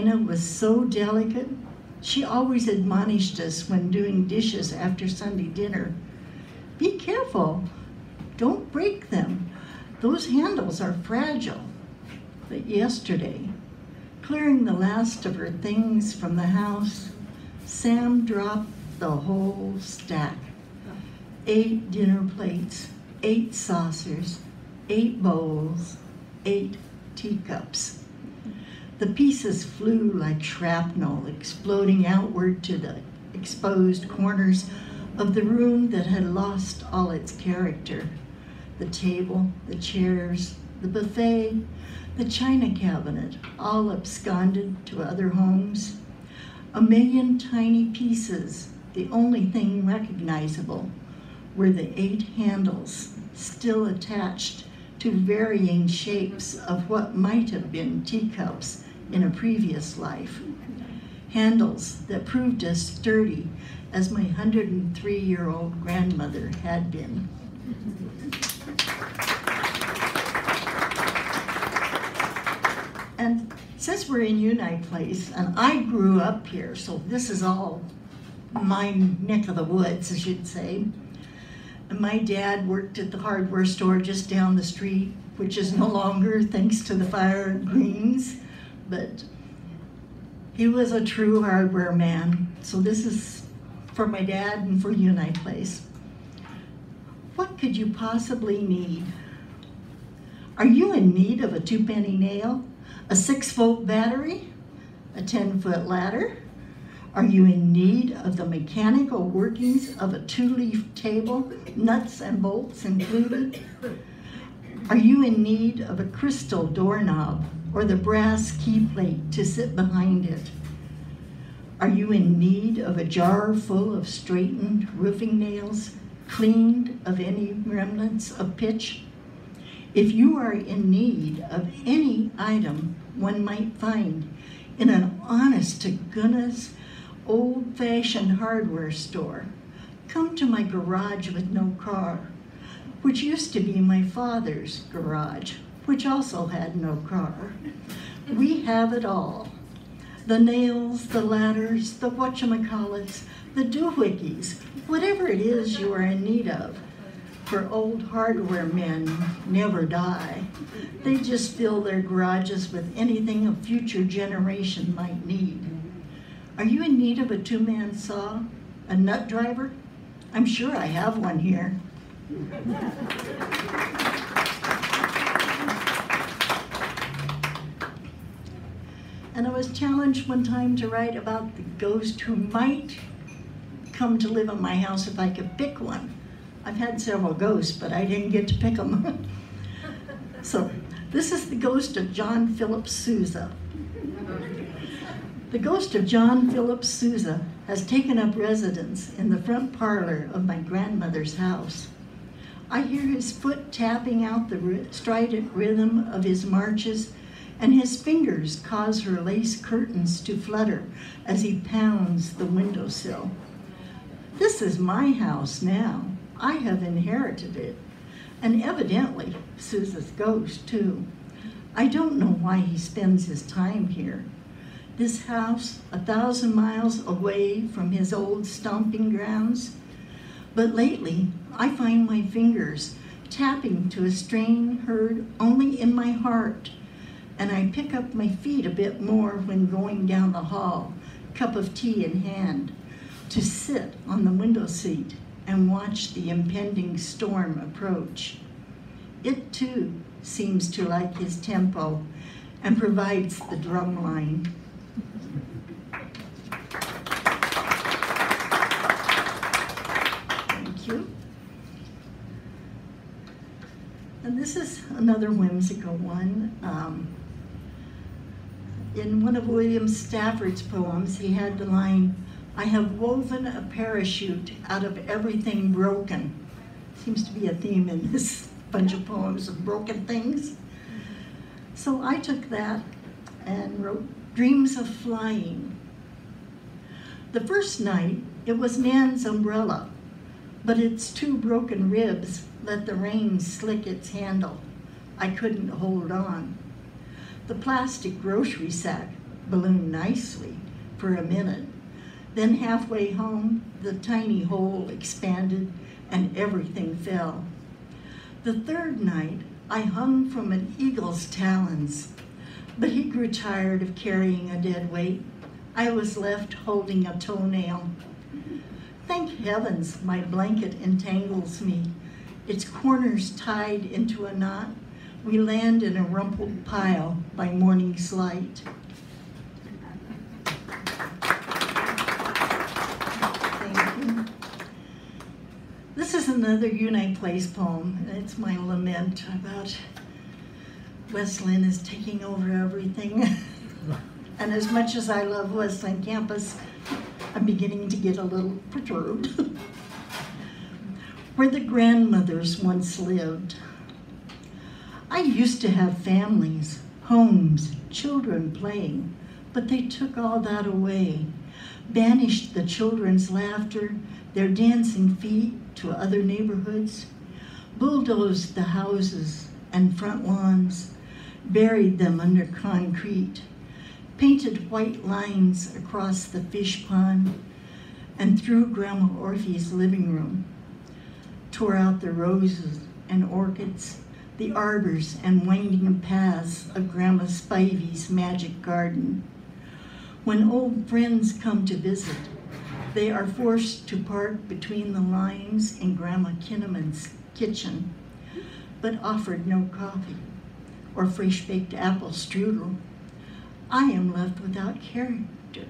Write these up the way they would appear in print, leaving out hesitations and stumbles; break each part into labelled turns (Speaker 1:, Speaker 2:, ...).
Speaker 1: china was so delicate. She always admonished us when doing dishes after Sunday dinner. Be careful, don't break them. Those handles are fragile. But yesterday, clearing the last of her things from the house, Sam dropped the whole stack. 8 dinner plates, 8 saucers, 8 bowls, 8 teacups. The pieces flew like shrapnel, exploding outward to the exposed corners of the room that had lost all its character. The table, the chairs, the buffet, the china cabinet, all absconded to other homes. A million tiny pieces, the only thing recognizable, were the 8 handles still attached to varying shapes of what might have been teacups in a previous life. Handles that proved as sturdy as my 103-year-old grandmother had been. And since we're in Unite Place, and I grew up here, so this is all my neck of the woods, as you'd say. And my dad worked at the hardware store just down the street, which is no longer thanks to the fire at Greens, but he was a true hardware man. So this is for my dad and for Unite Place. What could you possibly need? Are you in need of a 2-penny nail, a 6-volt battery, a 10-foot ladder? Are you in need of the mechanical workings of a 2-leaf table, nuts and bolts included? Are you in need of a crystal doorknob or the brass key plate to sit behind it? Are you in need of a jar full of straightened roofing nails, cleaned of any remnants of pitch? If you are in need of any item one might find in an honest-to-goodness, old-fashioned hardware store, come to my garage with no car, which used to be my father's garage, which also had no car. We have it all. The nails, the ladders, the whatchamacallits, the doohickeys, whatever it is you are in need of. For old hardware men never die. They just fill their garages with anything a future generation might need. Are you in need of a 2-man saw? A nut driver? I'm sure I have one here. And I was challenged one time to write about the ghost who might come to live in my house if I could pick one. I've had several ghosts, but I didn't get to pick them. So this is the ghost of John Phillip Sousa. The ghost of John Phillip Sousa has taken up residence in the front parlor of my grandmother's house. I hear his foot tapping out the strident rhythm of his marches, and his fingers cause her lace curtains to flutter as he pounds the windowsill. This is my house now. I have inherited it, and evidently Sousa's ghost too. I don't know why he spends his time here. This house, 1,000 miles away from his old stomping grounds. But lately, I find my fingers tapping to a strain heard only in my heart, and I pick up my feet a bit more when going down the hall, cup of tea in hand, to sit on the window seat and watch the impending storm approach. It too seems to like his tempo and provides the drum line. Thank you. And this is another whimsical one. In one of William Stafford's poems, he had the line, "I have woven a parachute out of everything broken." Seems to be a theme in this bunch of poems of broken things. So I took that and wrote Dreams of Flying. The first night, it was Nan's umbrella, but its 2 broken ribs let the rain slick its handle. I couldn't hold on. The plastic grocery sack balloon nicely for a minute. Then halfway home, the tiny hole expanded and everything fell. The third night, I hung from an eagle's talons, but he grew tired of carrying a dead weight. I was left holding a toenail. Thank heavens my blanket entangles me, its corners tied into a knot. We land in a rumpled pile by morning's light. Thank you. This is another Unite Place poem. It's my lament about West Lynn is taking over everything. And as much as I love West Lynn campus, I'm beginning to get a little perturbed. Where the grandmothers once lived. I used to have families, homes, children playing, but they took all that away, banished the children's laughter, their dancing feet to other neighborhoods, bulldozed the houses and front lawns, buried them under concrete, painted white lines across the fish pond and through Grandma Orphe's living room, tore out the roses and orchids, the arbors and winding paths of Grandma Spivey's magic garden. When old friends come to visit, they are forced to park between the lines in Grandma Kinnaman's kitchen, but offered no coffee or fresh-baked apple strudel. I am left without character,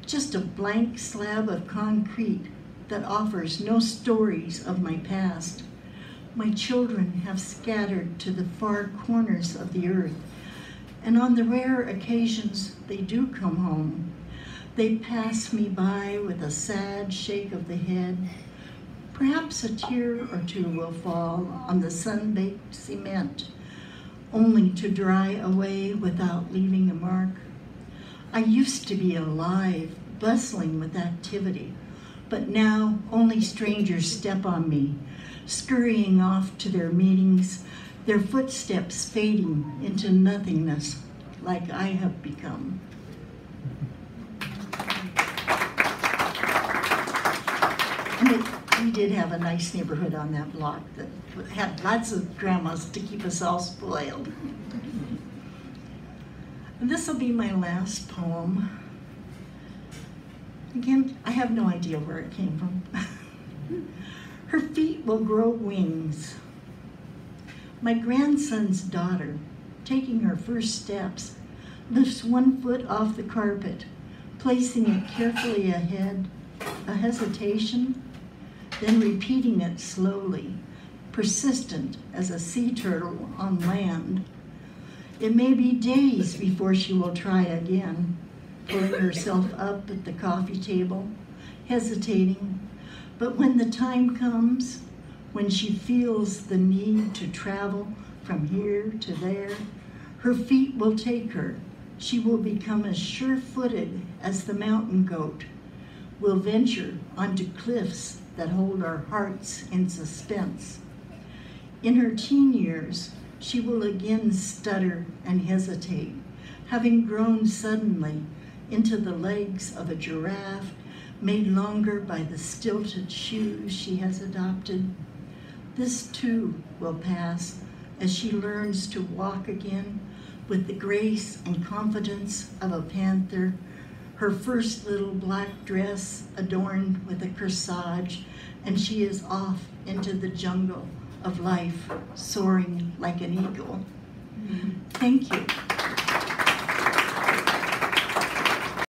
Speaker 1: just a blank slab of concrete that offers no stories of my past. My children have scattered to the far corners of the earth, and on the rare occasions they do come home, they pass me by with a sad shake of the head. Perhaps a tear or two will fall on the sun-baked cement, only to dry away without leaving a mark. I used to be alive, bustling with activity, but now only strangers step on me, scurrying off to their meetings, their footsteps fading into nothingness like I have become. And we did have a nice neighborhood on that block that had lots of grandmas to keep us all spoiled. And this will be my last poem. Again, I have no idea where it came from. Her feet will grow wings. My grandson's daughter, taking her first steps, lifts one foot off the carpet, placing it carefully ahead, a hesitation, then repeating it slowly, persistent as a sea turtle on land. It may be days before she will try again, pulling herself up at the coffee table, hesitating. But when the time comes, when she feels the need to travel from here to there, her feet will take her. She will become as sure-footed as the mountain goat, will venture onto cliffs that hold our hearts in suspense. In her teen years, she will again stutter and hesitate, having grown suddenly into the legs of a giraffe, made longer by the stilted shoes she has adopted. This too will pass as she learns to walk again with the grace and confidence of a panther, her first little black dress adorned with a corsage, and she is off into the jungle of life, soaring like an eagle. Thank you.